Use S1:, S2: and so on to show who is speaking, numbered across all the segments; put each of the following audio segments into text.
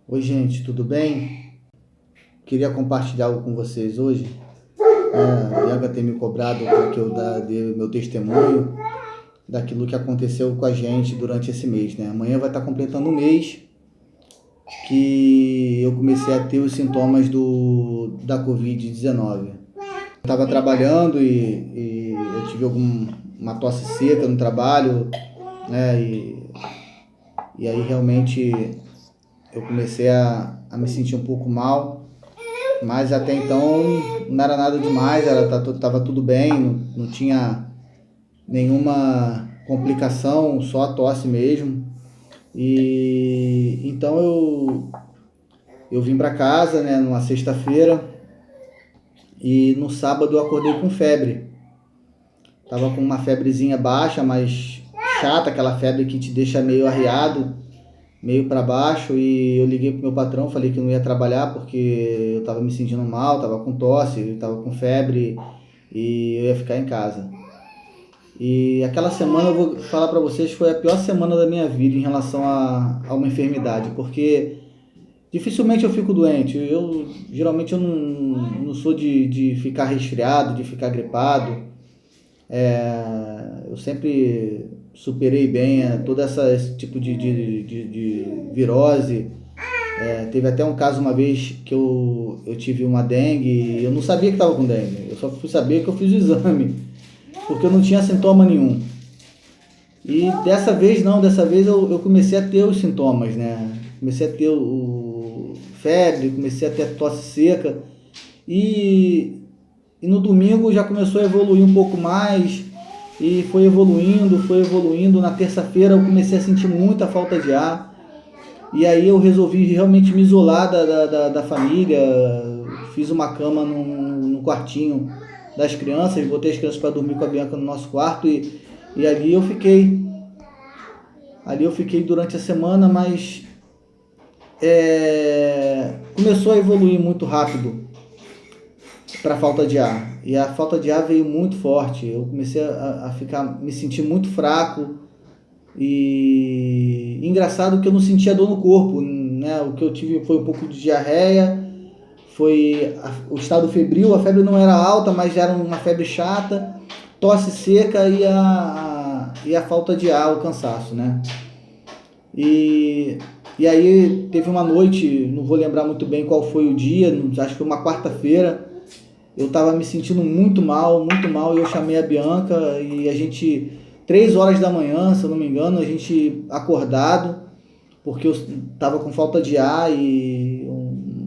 S1: Oi, gente, tudo bem? Queria compartilhar algo com vocês hoje. A Bianca tem me cobrado para que eu dê meu testemunho daquilo que aconteceu com a gente durante esse mês, né? Amanhã vai estar completando um mês que eu comecei a ter os sintomas da Covid-19. Eu estava trabalhando e eu tive uma tosse seca no trabalho, né? E aí realmente eu comecei a me sentir um pouco mal. Mas até então não era nada demais, tava tudo bem, não tinha nenhuma complicação, só a tosse mesmo. E então eu vim para casa, né, numa sexta-feira, e no sábado eu acordei com febre. Tava com uma febrezinha baixa, mas chata, aquela febre que te deixa meio arriado, meio para baixo, e eu liguei pro meu patrão, falei que não ia trabalhar porque eu tava me sentindo mal, tava com tosse, tava com febre e eu ia ficar em casa. E aquela semana eu vou falar para vocês foi a pior semana da minha vida em relação a uma enfermidade, porque dificilmente eu fico doente. Eu geralmente eu não sou de ficar resfriado, de ficar gripado. Eu sempre superei bem esse tipo de virose. Teve até um caso uma vez que eu tive uma dengue e eu não sabia que estava com dengue. Eu só fui saber que eu fiz o exame, porque eu não tinha sintoma nenhum. E dessa vez eu comecei a ter os sintomas, né? Comecei a ter o febre, comecei a ter tosse seca. E no domingo já começou a evoluir um pouco mais. E foi evoluindo, foi evoluindo. Na terça-feira eu comecei a sentir muita falta de ar. E aí eu resolvi realmente me isolar da família. Fiz uma cama no quartinho das crianças, botei as crianças para dormir com a Bianca no nosso quarto e ali eu fiquei. Ali eu fiquei durante a semana, mas começou a evoluir muito rápido para a falta de ar. E a falta de ar veio muito forte. Eu comecei a me sentir muito fraco. E engraçado que eu não sentia dor no corpo, né? O que eu tive foi um pouco de diarreia, foi o estado febril, a febre não era alta, mas já era uma febre chata, tosse seca e a falta de ar, o cansaço, né? E, e aí teve uma noite, não vou lembrar muito bem qual foi o dia, acho que foi uma quarta-feira, eu estava me sentindo muito mal, e eu chamei a Bianca e a gente, 3 horas da manhã, se eu não me engano, a gente acordado, porque eu estava com falta de ar e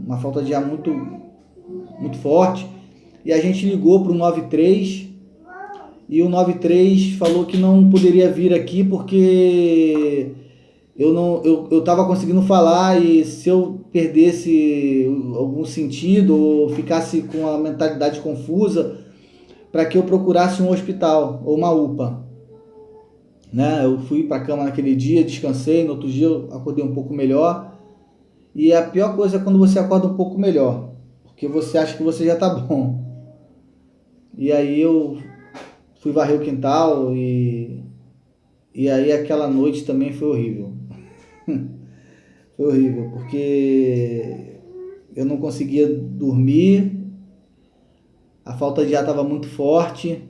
S1: uma falta de ar muito forte, e a gente ligou para o 93 e o 93 falou que não poderia vir aqui porque eu estava conseguindo falar e se eu perdesse algum sentido ou ficasse com a mentalidade confusa, para que eu procurasse um hospital ou uma UPA, né? Eu fui para a cama naquele dia, descansei, no outro dia eu acordei um pouco melhor. E a pior coisa é quando você acorda um pouco melhor, porque você acha que você já está bom. E aí eu fui varrer o quintal e aí aquela noite também foi horrível. Foi horrível, porque eu não conseguia dormir, a falta de ar estava muito forte.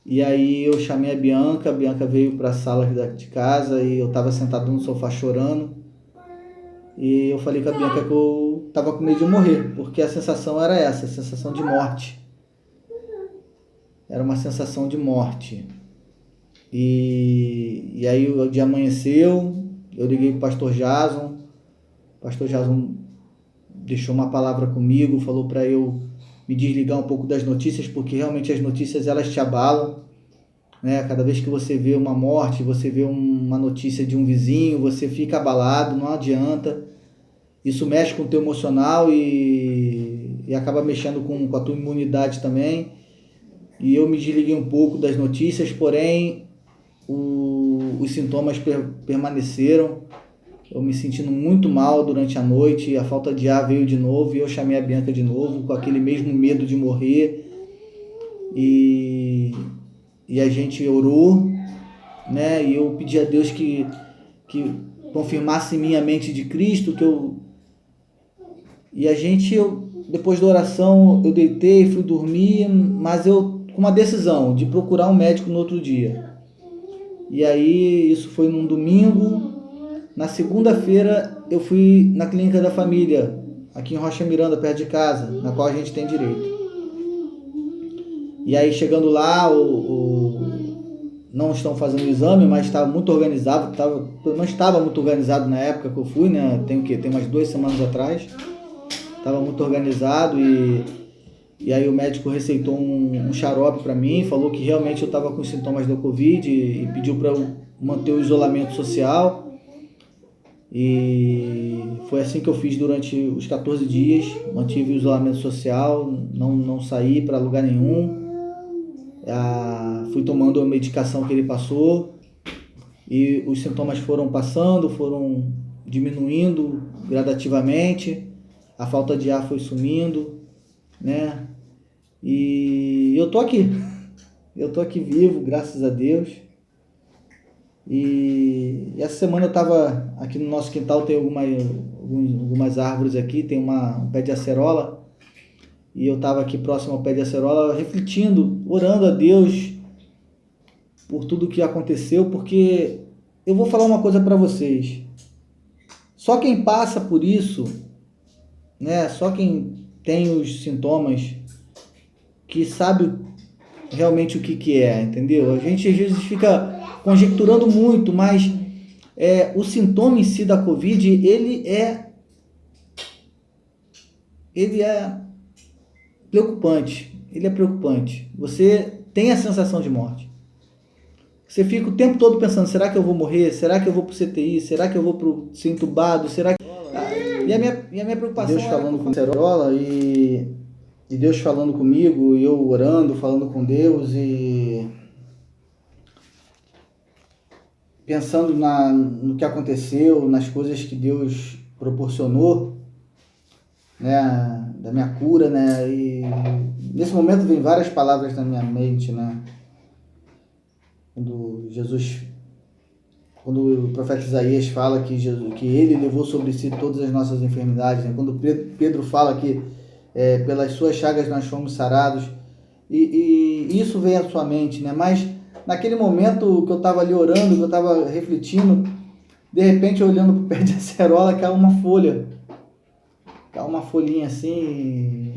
S1: E aí eu chamei a Bianca veio para a sala de casa e eu estava sentado no sofá chorando. E eu falei com a Bianca que eu estava com medo de morrer, porque a sensação era essa, a sensação de morte. Era uma sensação de morte. E aí o dia amanheceu, eu liguei para o pastor Jason. O pastor Jason deixou uma palavra comigo, falou para eu me desligar um pouco das notícias, porque realmente as notícias elas te abalam, né? Cada vez que você vê uma morte, você vê uma notícia de um vizinho, você fica abalado, não adianta. Isso mexe com o teu emocional e acaba mexendo com a tua imunidade também. E eu me desliguei um pouco das notícias, porém os sintomas permaneceram. Eu me sentindo muito mal durante a noite, a falta de ar veio de novo e eu chamei a Bianca de novo com aquele mesmo medo de morrer. E a gente orou, né? E eu pedi a Deus que confirmasse em mim a mente de Cristo, depois da oração, eu deitei, fui dormir, mas eu com uma decisão de procurar um médico no outro dia. E aí, isso foi num domingo. Na segunda-feira, eu fui na clínica da família, aqui em Rocha Miranda, perto de casa, na qual a gente tem direito. E aí, chegando lá, não estão fazendo o exame, mas estava muito organizado. Não estava muito organizado na época que eu fui, né? Tem umas 2 semanas atrás. Estava muito organizado e aí o médico receitou um xarope para mim, falou que realmente eu estava com sintomas da Covid e pediu para eu manter o isolamento social. E foi assim que eu fiz durante os 14 dias, mantive o isolamento social, não saí para lugar nenhum. Fui tomando a medicação que ele passou e os sintomas foram passando, foram diminuindo gradativamente, a falta de ar foi sumindo, né? E eu tô aqui vivo, graças a Deus. E essa semana eu estava aqui no nosso quintal, tem algumas árvores aqui, tem um pé de acerola. E eu estava aqui próximo ao pé de acerola, refletindo, orando a Deus por tudo que aconteceu, porque eu vou falar uma coisa para vocês. Só quem passa por isso, né? Só quem tem os sintomas, que sabe realmente o que é, entendeu? A gente às vezes fica conjecturando muito, mas o sintoma em si da Covid, ele é preocupante. Ele é preocupante. Você tem a sensação de morte. Você fica o tempo todo pensando, será que eu vou morrer? Será que eu vou pro CTI? Será que eu vou ser entubado? Será que... E a minha preocupação... Deus falando com acerola e Deus falando comigo, e eu orando, falando com Deus e pensando no que aconteceu, nas coisas que Deus proporcionou, né, da minha cura, né, e nesse momento vem várias palavras na minha mente, né, quando o profeta Isaías fala que ele levou sobre si todas as nossas enfermidades, né, quando Pedro fala que pelas suas chagas nós fomos sarados, e isso vem à sua mente, né, mas naquele momento que eu estava ali orando, que eu estava refletindo, de repente olhando para o pé de acerola, caiu uma folhinha assim,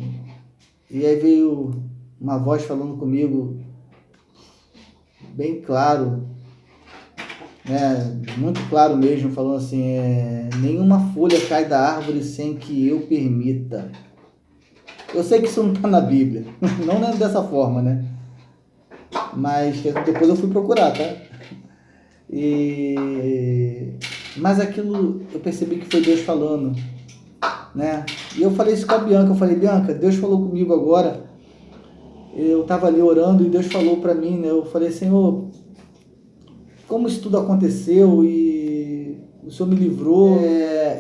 S1: e aí veio uma voz falando comigo, bem claro, né, muito claro mesmo, falando assim, nenhuma folha cai da árvore sem que eu permita. Eu sei que isso não está na Bíblia, não é dessa forma, né? Mas depois eu fui procurar, tá? Mas aquilo eu percebi que foi Deus falando, né? E eu falei isso com a Bianca, Bianca, Deus falou comigo agora. Eu estava ali orando e Deus falou para mim, né? Eu falei, Senhor, como isso tudo aconteceu e o Senhor me livrou,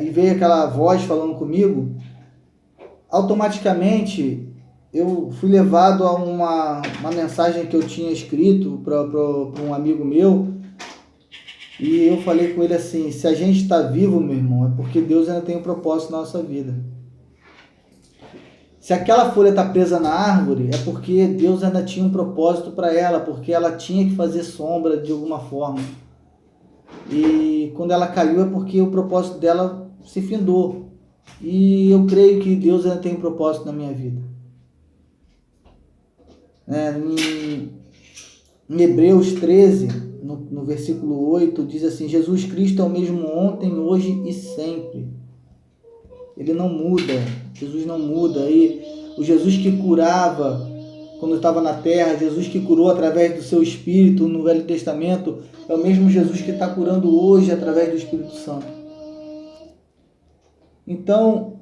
S1: e veio aquela voz falando comigo, automaticamente eu fui levado a uma mensagem que eu tinha escrito para um amigo meu, e eu falei com ele assim, se a gente está vivo, meu irmão, é porque Deus ainda tem um propósito na nossa vida. Se aquela folha está presa na árvore, é porque Deus ainda tinha um propósito para ela, porque ela tinha que fazer sombra de alguma forma. E quando ela caiu é porque o propósito dela se findou. E eu creio que Deus ainda tem um propósito na minha vida. Em Hebreus 13, no versículo 8, diz assim, Jesus Cristo é o mesmo ontem, hoje e sempre. Ele não muda, Jesus não muda. E o Jesus que curava quando estava na terra, Jesus que curou através do seu Espírito no Velho Testamento, é o mesmo Jesus que está curando hoje através do Espírito Santo. Então,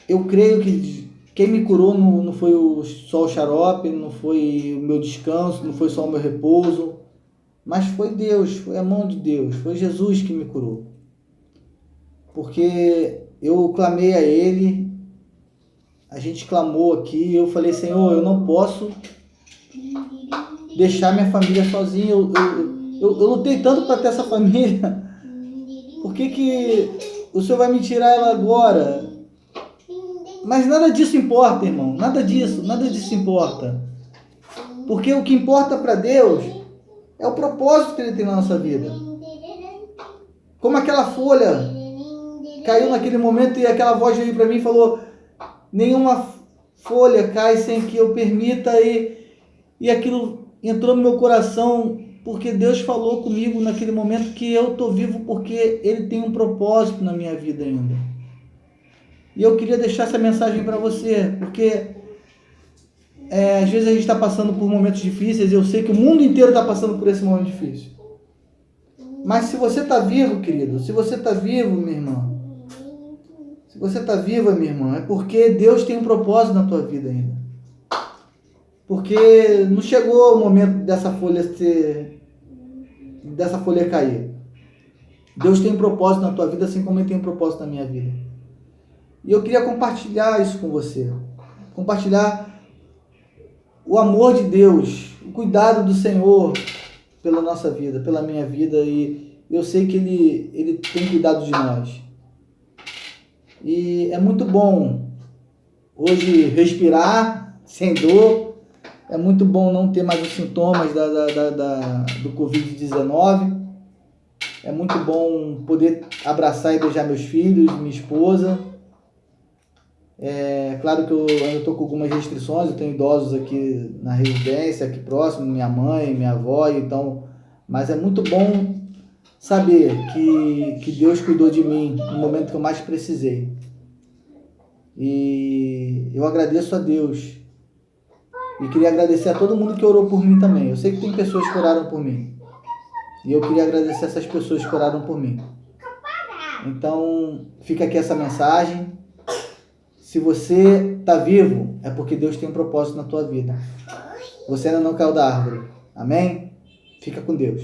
S1: eu creio que quem me curou não foi só o xarope, não foi o meu descanso, não foi só o meu repouso, mas foi Deus, foi a mão de Deus, foi Jesus que me curou. Porque eu clamei a Ele, a gente clamou aqui, eu falei, Senhor, eu não posso deixar minha família sozinha, eu lutei tanto para ter essa família, Por que o Senhor vai me tirar ela agora? Mas nada disso importa, irmão. Nada disso importa. Porque o que importa para Deus é o propósito que Ele tem na nossa vida. Como aquela folha caiu naquele momento e aquela voz veio para mim e falou: nenhuma folha cai sem que eu permita, e aquilo entrou no meu coração, porque Deus falou comigo naquele momento que eu estou vivo porque Ele tem um propósito na minha vida ainda. E eu queria deixar essa mensagem para você, porque às vezes a gente está passando por momentos difíceis, eu sei que o mundo inteiro está passando por esse momento difícil. Mas se você está vivo, querido, se você está vivo, minha irmã, se você está viva, minha irmã, é porque Deus tem um propósito na tua vida ainda. Porque não chegou o momento dessa folha cair. Deus tem um propósito na tua vida, assim como Ele tem um propósito na minha vida. E eu queria compartilhar isso com você. Compartilhar o amor de Deus, o cuidado do Senhor pela nossa vida, pela minha vida. E eu sei que Ele tem cuidado de nós. E é muito bom hoje respirar sem dor. É muito bom não ter mais os sintomas do Covid-19. É muito bom poder abraçar e beijar meus filhos, minha esposa. Claro que eu ainda estou com algumas restrições, eu tenho idosos aqui na residência, aqui próximo, minha mãe, minha avó, então, mas é muito bom saber que Deus cuidou de mim no momento que eu mais precisei. E eu agradeço a Deus. E queria agradecer a todo mundo que orou por mim também. Eu sei que tem pessoas que oraram por mim. E eu queria agradecer essas pessoas que oraram por mim. Então, fica aqui essa mensagem. Se você está vivo, é porque Deus tem um propósito na tua vida. Você ainda não caiu da árvore. Amém? Fica com Deus.